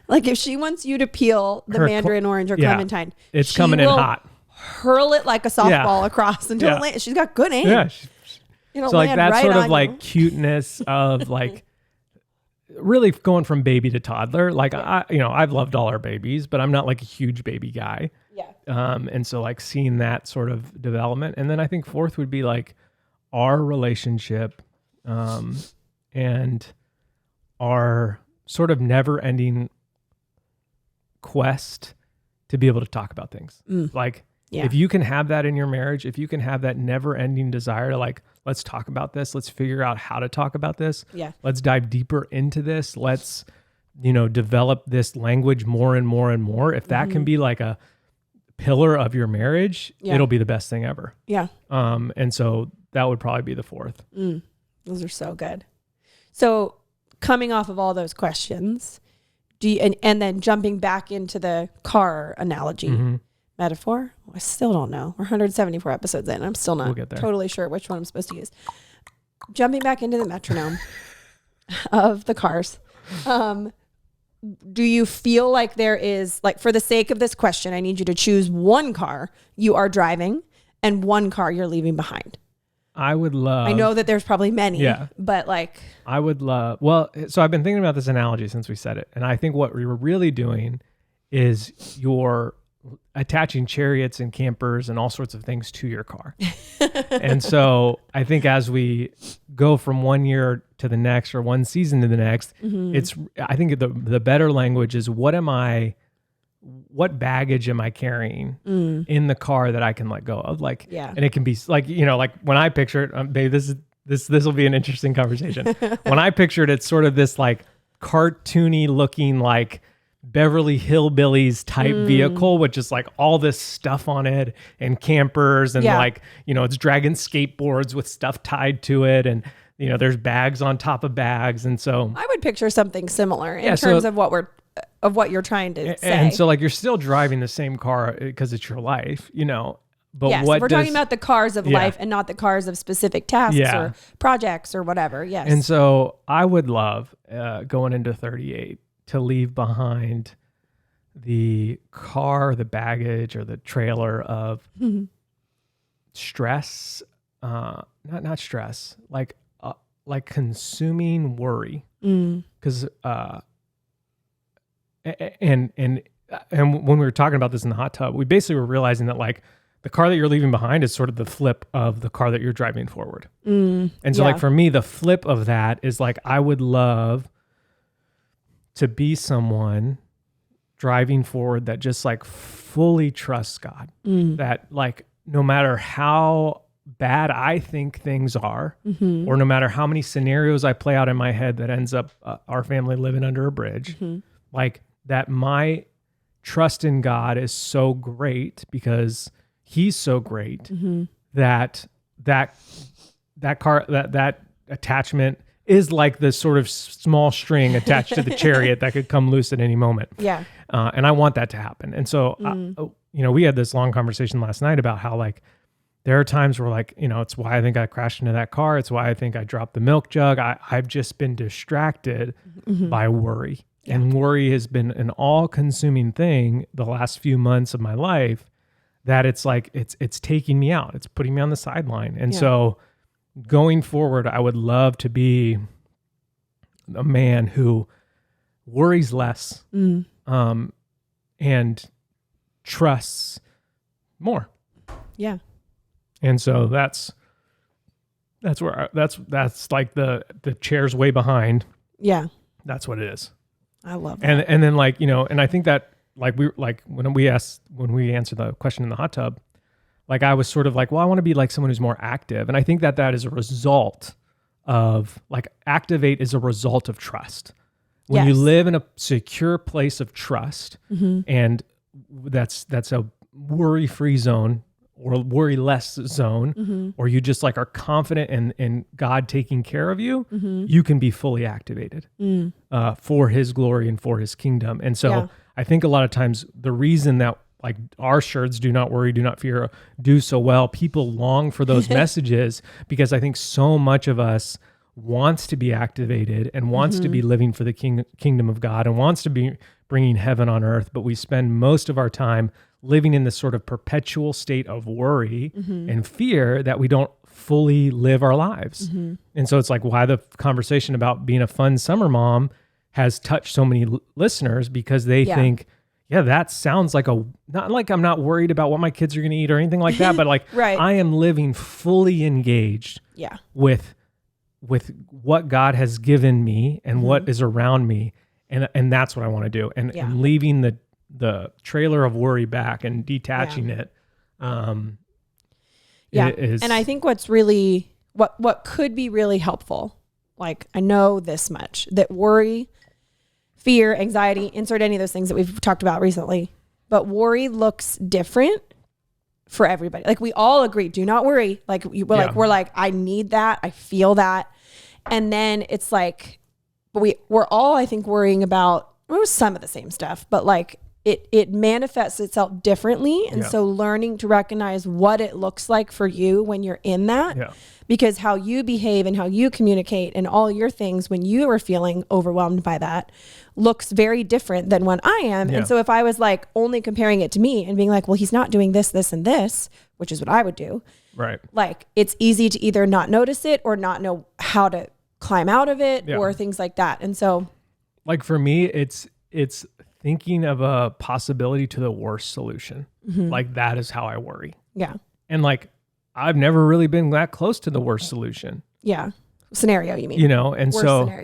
if she wants you to peel the mandarin orange or clementine, it's coming in hot. Hurl it like a softball across until it lands. She's got good aim. Yeah. So like that sort of like cuteness of like really going from baby to toddler. Like I've loved all our babies, but I'm not like a huge baby guy. Yeah. And so like seeing that sort of development. And then I think 4th would be like our relationship, and our sort of never ending quest to be able to talk about things. Like if you can have that in your marriage, if you can have that never ending desire to like, let's talk about this. Let's figure out how to talk about this. Yeah. Let's dive deeper into this. Let's, you know, develop this language more and more and more. If that can be like a pillar of your marriage, it'll be the best thing ever. Yeah. And so that would probably be the 4th. Those are so good. So coming off of all those questions, and then jumping back into the car analogy, metaphor, I still don't know. We're 174 episodes in. I'm still not totally sure which one I'm supposed to use. Jumping back into the metronome of the cars. Do you feel like there is, like, for the sake of this question, I need you to choose one car you are driving and one car you're leaving behind? I would love. I know that there's probably many, but like. I would love. Well, so I've been thinking about this analogy since we said it. And I think what we were really doing is you're attaching chariots and campers and all sorts of things to your car. And so I think as we go from one year to the next or one season to the next, I think the better language is what baggage am I carrying in the car that I can let go of? Like, and it can be like, you know, like when I picture it, babe, this will be an interesting conversation. When I pictured it, sort of this like cartoony looking, like Beverly Hillbillies type vehicle with just like all this stuff on it and campers and like, you know, it's dragging skateboards with stuff tied to it. And, you know, there's bags on top of bags. And so I would picture something similar in terms of what we're of what you're trying to say. And so like you're still driving the same car because it's your life, but yes, what we're talking about the cars of life and not the cars of specific tasks or projects or whatever. Yes. And so I would love going into 38 to leave behind the car, the baggage, or the trailer of stress, not stress, like consuming worry. Because and when we were talking about this in the hot tub, we basically were realizing that like the car that you're leaving behind is sort of the flip of the car that you're driving forward. And so like for me, the flip of that is like, I would love to be someone driving forward that just like fully trusts God, that like, no matter how bad I think things are, or no matter how many scenarios I play out in my head that ends up our family living under a bridge, like that my trust in God is so great because he's so great that attachment is like this sort of small string attached to the chariot that could come loose at any moment. Yeah. And I want that to happen. And so, we had this long conversation last night about how like, there are times where like, it's why I think I crashed into that car. It's why I think I dropped the milk jug. I've just been distracted by worry. Yeah. And worry has been an all-consuming thing the last few months of my life that it's like, it's taking me out. It's putting me on the sideline. And so going forward, I would love to be a man who worries less and trusts more. Yeah. And so that's where that's like the chair's way behind. Yeah. That's what it is. I love that. And then like, and I think that like when we answered the question in the hot tub, like I was sort of like, well, I want to be like someone who's more active. And I think that is a result of like activate is a result of trust. When you live in a secure place of trust and that's a worry-free zone or worry-less zone, or you just like are confident in God taking care of you, you can be fully activated for his glory and for his kingdom. And so I think a lot of times the reason that like our shirts, do not worry, do not fear, do so well, people long for those messages because I think so much of us wants to be activated and wants to be living for the kingdom of God and wants to be bringing heaven on earth, but we spend most of our time living in this sort of perpetual state of worry and fear that we don't fully live our lives. And so it's like why the conversation about being a fun summer mom has touched so many listeners because they think, that sounds like not like I'm not worried about what my kids are going to eat or anything like that, but like I am living fully engaged with what God has given me and what is around me. And that's what I want to do. And leaving the trailer of worry back and detaching it. Is, and I think what's really, what could be really helpful, like I know this much, that worry, fear, anxiety, insert any of those things that we've talked about recently, but worry looks different for everybody. Like we all agree, do not worry. Like we're like, I need that. I feel that. And then it's like, we're all, I think, worrying about some of the same stuff, but like it manifests itself differently. And so learning to recognize what it looks like for you when you're in that, because how you behave and how you communicate and all your things when you are feeling overwhelmed by that looks very different than when I am. And so if I was like only comparing it to me and being like, well, he's not doing this, this, and this, which is what I would do. Right. Like it's easy to either not notice it or not know how to climb out of it or things like that. And so like for me, it's thinking of a possibility to the worst solution. Like that is how I worry. Yeah. And like, I've never really been that close to the worst solution. Yeah. Scenario, you mean? And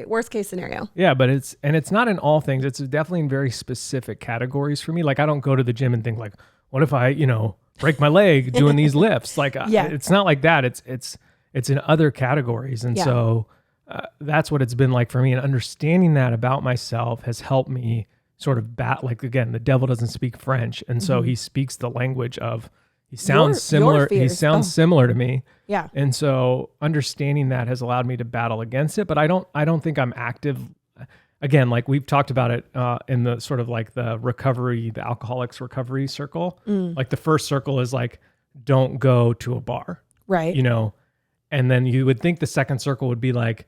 worst case scenario. Yeah. But it's not in all things. It's definitely in very specific categories for me. Like I don't go to the gym and think like, what if I, break my leg doing these lifts? Like it's not like that. It's in other categories. And so that's what it's been like for me. And understanding that about myself has helped me sort of like, again, the devil doesn't speak French. And so he speaks the language of, he sounds similar. He sounds similar to me. Yeah. And so understanding that has allowed me to battle against it, but I don't think I'm active. again, like we've talked about it in the sort of like the alcoholics recovery circle. Like the first circle is like, don't go to a bar, Right. And then you would think the second circle would be like,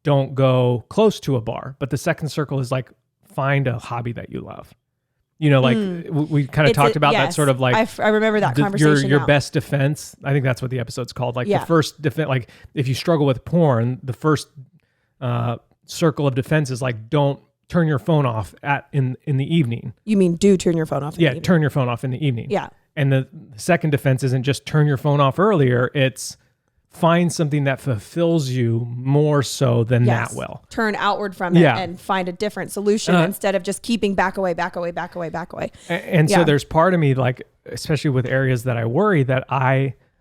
don't go close to a bar. But the second circle is like, find a hobby that you love. We kind of talked about that sort of like, I remember that conversation. Your best defense. I think that's what the episode's called. Like the first defense, like if you struggle with porn, the first circle of defense is like, don't turn your phone off in the evening. You mean do turn your phone off in the evening? Turn your phone off in the evening. Yeah. And the second defense isn't just turn your phone off earlier. It's find something that fulfills you more so than that will. Turn outward from it and find a different solution instead of just keeping back away. And so there's part of me, like, especially with areas that I worry, that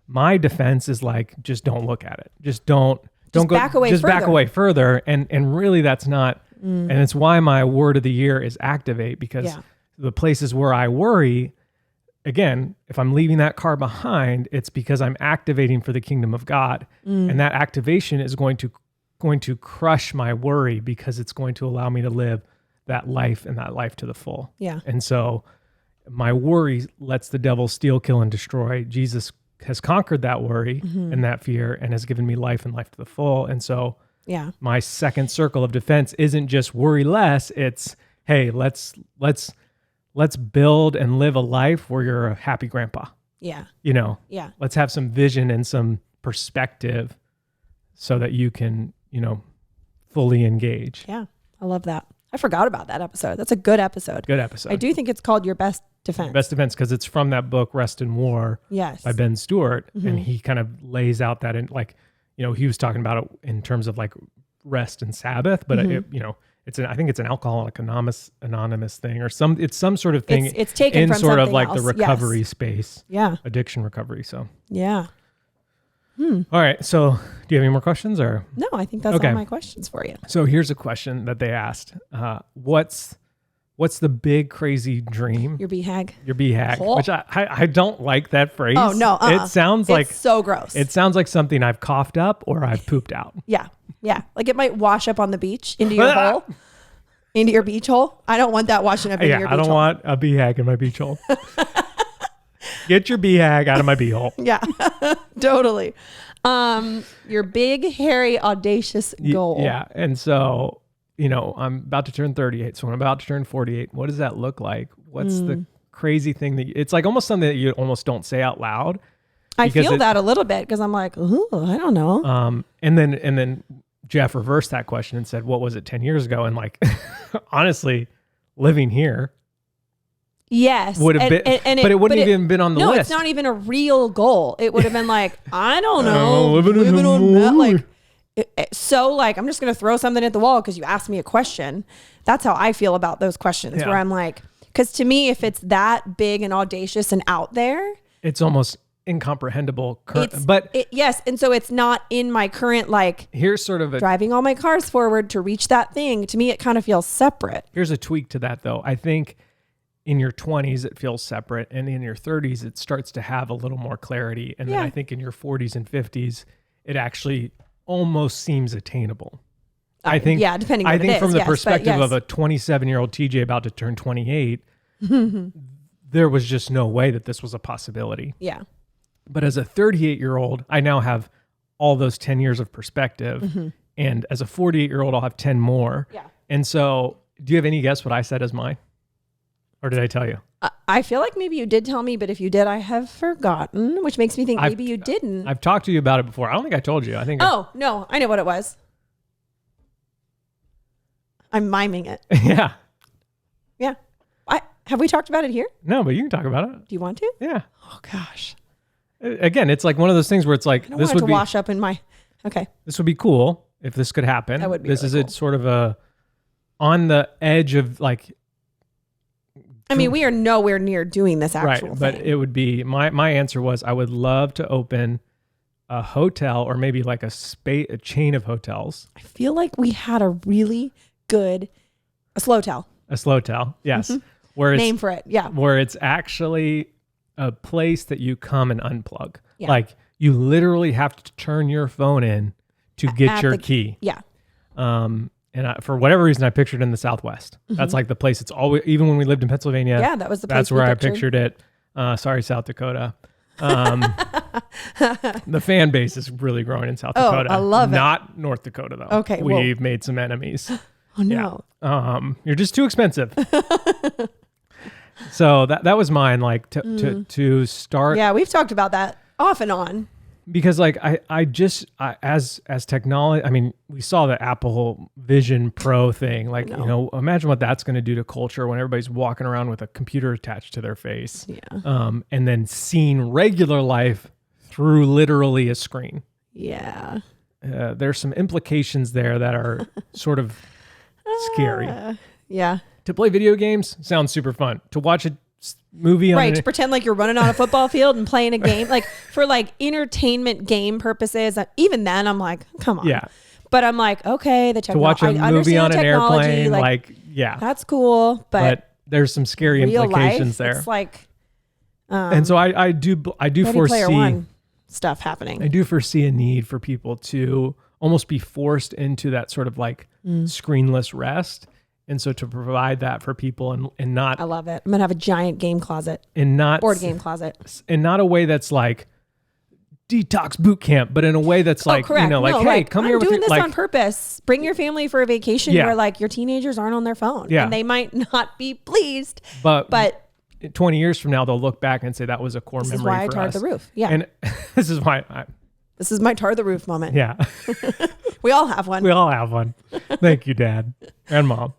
my defense is like, just don't look at it. Just don't go back away further. And really that's not, and it's why my word of the year is activate, because the places where I worry, again, if I'm leaving that car behind, it's because I'm activating for the kingdom of God. And that activation is going to crush my worry, because it's going to allow me to live that life and that life to the full. Yeah. And so my worry lets the devil steal, kill, and destroy. Jesus has conquered that worry and that fear and has given me life and life to the full. And so my second circle of defense isn't just worry less. It's, hey, let's build and live a life where you're a happy grandpa. Yeah. Let's have some vision and some perspective so that you can, fully engage. Yeah. I love that. I forgot about that episode. That's a good episode. I do think it's called Your Best Defense. Best Defense, because it's from that book, Rest in War, by Ben Stewart. And he kind of lays out that in like, he was talking about it in terms of like rest and Sabbath, but I think it's an Alcoholics Anonymous thing, or it's some sort of thing. It's taken in from sort of something like else. the recovery space. Yeah. Addiction recovery. So yeah. All right. So do you have any more questions or? No, I think that's all my questions for you. So here's a question that they asked. What's the big crazy dream? Your BHAG. Your BHAG, which I don't like that phrase. Oh no. It sounds like so gross. It sounds like something I've coughed up or I've pooped out. Yeah. Yeah. Like it might wash up on the beach into your hole, into your beach hole. I don't want that washing up into your beach hole. I don't want a BHAG in my beach hole. Get your BHAG out of my beehole. Yeah, totally. Your big, hairy, audacious goal. Yeah. And so, I'm about to turn 38. So when I'm about to turn 48, what does that look like? What's the crazy thing it's like almost something that you almost don't say out loud. I feel that a little bit because I'm like, ooh, I don't know. And then Jeff reversed that question and said, what was it 10 years ago? And like, honestly, living here. Yes. Would have been, but it wouldn't even been on the list. No, it's not even a real goal. It would have been like, I don't know. Living on that, like, so like, I'm just going to throw something at the wall because you asked me a question. That's how I feel about those questions where I'm like, because to me, if it's that big and audacious and out there, it's almost incomprehensible. Yes. And so it's not in my current, like, here's sort of driving all my cars forward to reach that thing. To me, it kind of feels separate. Here's a tweak to that though. I think in your 20s, it feels separate. And in your 30s, it starts to have a little more clarity. And then I think in your 40s and 50s, it actually almost seems attainable. I think, depending on what it is. From the perspective of a 27-year-old TJ about to turn 28, there was just no way that this was a possibility. Yeah. But as a 38-year-old, I now have all those 10 years of perspective. And as a 48-year-old, I'll have 10 more. Yeah. And so do you have any guess what I said as mine? Or did I tell you? I feel like maybe you did tell me, but if you did, I have forgotten, which makes me think maybe you didn't. I've talked to you about it before. I don't think I told you. I think. Oh, no. I know what it was. I'm miming it. Yeah. Yeah. Have we talked about it here? No, but you can talk about it. Do you want to? Yeah. Oh, gosh. Again, it's like one of those things where it's like, this would wash up in my, okay. This would be cool if this could happen. That would be This really is cool. a sort of a, on the edge of like, I mean, we are nowhere near doing this actual right, but thing. it would be, my answer was I would love to open a hotel or maybe like a chain of hotels. I feel like we had a really good, a slowtel. A slowtel, yes. Where it's, name for it, yeah. Where it's actually a place that you come and unplug. Yeah. Like you literally have to turn your phone in to get your key. Yeah. And And for whatever reason, I pictured it in the Southwest. That's like the place it's always, even when we lived in Pennsylvania. Yeah, that was the place That's where I pictured it. Sorry, South Dakota. The fan base is really growing in South Dakota. I love it. Not North Dakota, though. Okay, We've made some enemies. Oh, no. Yeah. You're just too expensive. So that was mine, like to start. Yeah, we've talked about that off and on. Because like as technology, I mean, we saw the Apple Vision Pro thing. Like, you know, imagine what that's going to do to culture when everybody's walking around with a computer attached to their face. Yeah. And then seeing regular life through literally a screen. Yeah. There's some implications there that are sort of scary. Yeah. To play video games sounds super fun. To watch a movie on to pretend like you're running on a football field and playing a game, like for like entertainment game purposes, even then I'm like, come on. Yeah. But I'm like, okay, the technology. To watch a movie on an airplane, like yeah, that's cool. But there's some scary implications there. It's like, and so I do foresee stuff happening. I do foresee a need for people to almost be forced into that sort of like screenless rest. And so to provide that for people and not... I love it. I'm going to have a giant game closet. And not... Board game closet. And not a way that's like detox boot camp, but in a way that's like, you know, like, hey, come here with I'm doing this like, on purpose. Bring your family for a vacation where like your teenagers aren't on their phone. Yeah. And they might not be pleased. But 20 years from now, they'll look back and say that was a core memory for us. This is why I tarred the roof. Yeah. And this is why this is my tar the roof moment. Yeah. We all have one. We all have one. Thank you, Dad and Mom.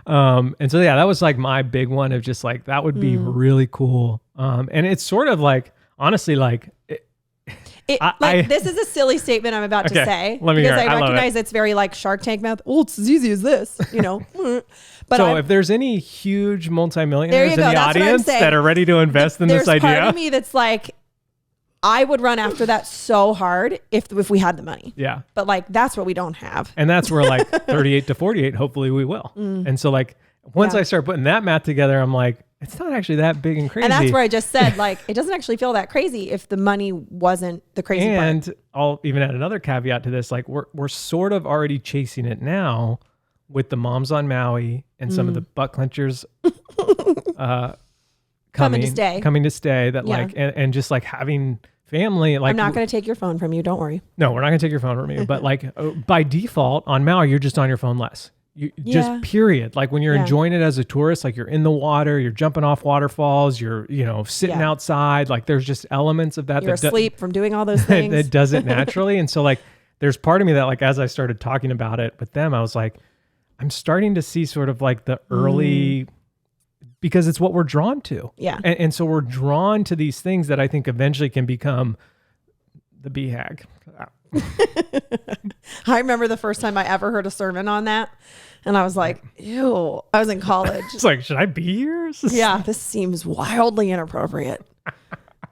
And so yeah, that was like my big one of just like that would be really cool. And it's sort of like honestly like this is a silly statement I'm about to say because I recognize it's very like Shark Tank math. Oh, it's as easy as this, you know. But so if there's any huge multimillionaires in the audience that are ready to invest in this idea, there's part of me that's like, I would run after that so hard if we had the money. Yeah. But like, that's what we don't have. And that's where like 38 to 48, hopefully we will. And so like, once I start putting that math together, I'm like, it's not actually that big and crazy. And that's where I just said, like, it doesn't actually feel that crazy if the money wasn't the crazy part. And I'll even add another caveat to this. Like we're sort of already chasing it now with the moms on Maui and some of the butt clenchers, coming to stay that like, and just like having family, like I'm not going to take your phone from you. Don't worry. No, we're not going to take your phone from you. But like by default on Maui, you're just on your phone less. You just period. Like when you're enjoying it as a tourist, like you're in the water, you're jumping off waterfalls, you're sitting outside. Like there's just elements of that. You're asleep from doing all those things. It does it naturally. And so like there's part of me that like as I started talking about it with them, I was like, I'm starting to see sort of like the early. Because it's what we're drawn to. Yeah. And so we're drawn to these things that I think eventually can become the BHAG. I remember the first time I ever heard a sermon on that. And I was like, ew. I was in college. It's like, should I be here? Yeah. This seems wildly inappropriate.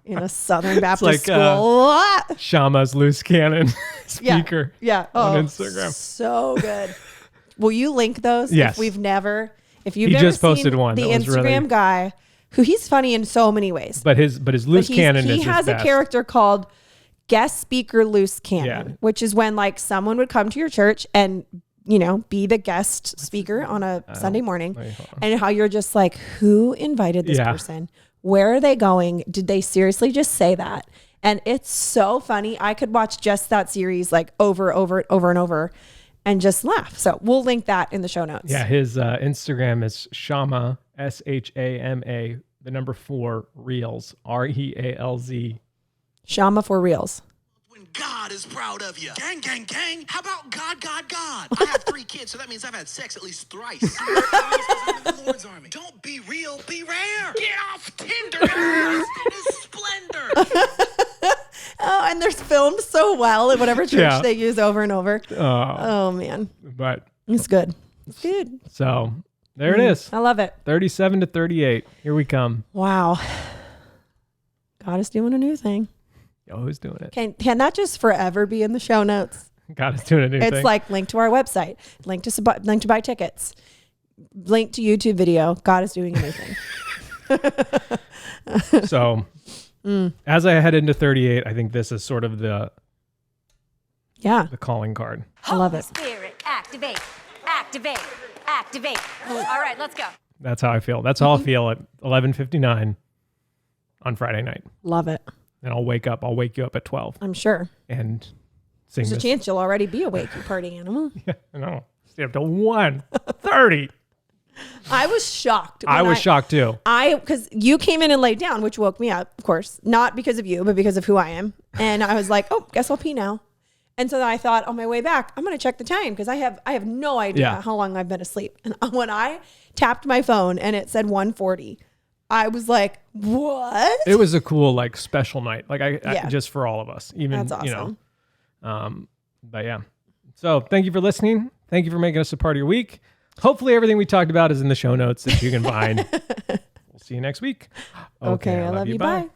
In a Southern Baptist school. Shama's loose cannon speaker on Instagram. So good. Will you link those? Yes. If you've he never just posted seen one. The Instagram guy, who he's funny in so many ways. But his loose cannon is he has his a character called guest speaker loose cannon, which is when like someone would come to your church and be the guest speaker on a Sunday morning, and how you're just like, who invited this person? Where are they going? Did they seriously just say that? And it's so funny. I could watch just that series like over and over. And just laugh. So we'll link that in the show notes. Yeah, his Instagram is Shama, SHAMA, 4 Reels, REALZ. Shama for Reels. When God is proud of you. Gang, gang, gang. How about God, God, God? I have 3 kids, so that means I've had sex at least thrice. I'm in the Lord's army. Don't be real, be rare. Get off Tinder. It is splendor. Oh, and they're filmed so well at whatever church they use over and over. Oh man. But it's good. It's good. So there it is. I love it. 37 to 38. Here we come. Wow. God is doing a new thing. Oh, who's doing it? Can that just forever be in the show notes? God is doing a new thing. It's like link to our website, link to buy tickets, link to YouTube video. God is doing a new thing. So as I head into 38, I think this is sort of the calling card. I love it. Spirit, Activate. Activate. Activate. All right, let's go. That's how I feel. That's how I'll feel at 11:59 on Friday night. Love it. And I'll wake you up at 12 I'm sure. and sing There's a this. chance you'll already be awake, you party animal. Yeah, I know. Stay up till 1:30. I was shocked. I was shocked too. Because you came in and laid down, which woke me up, of course, not because of you, but because of who I am. And I was like, oh, guess I'll pee now. And so then I thought on my way back, I'm going to check the time because I have no idea how long I've been asleep. And when I tapped my phone and it said 1:40, I was like, what? It was a cool, like, special night. Like, I just for all of us. Even, That's awesome. you know. But yeah. So thank you for listening. Thank you for making us a part of your week. Hopefully everything we talked about is in the show notes that you can find. We'll see you next week. Okay, I love you. Bye.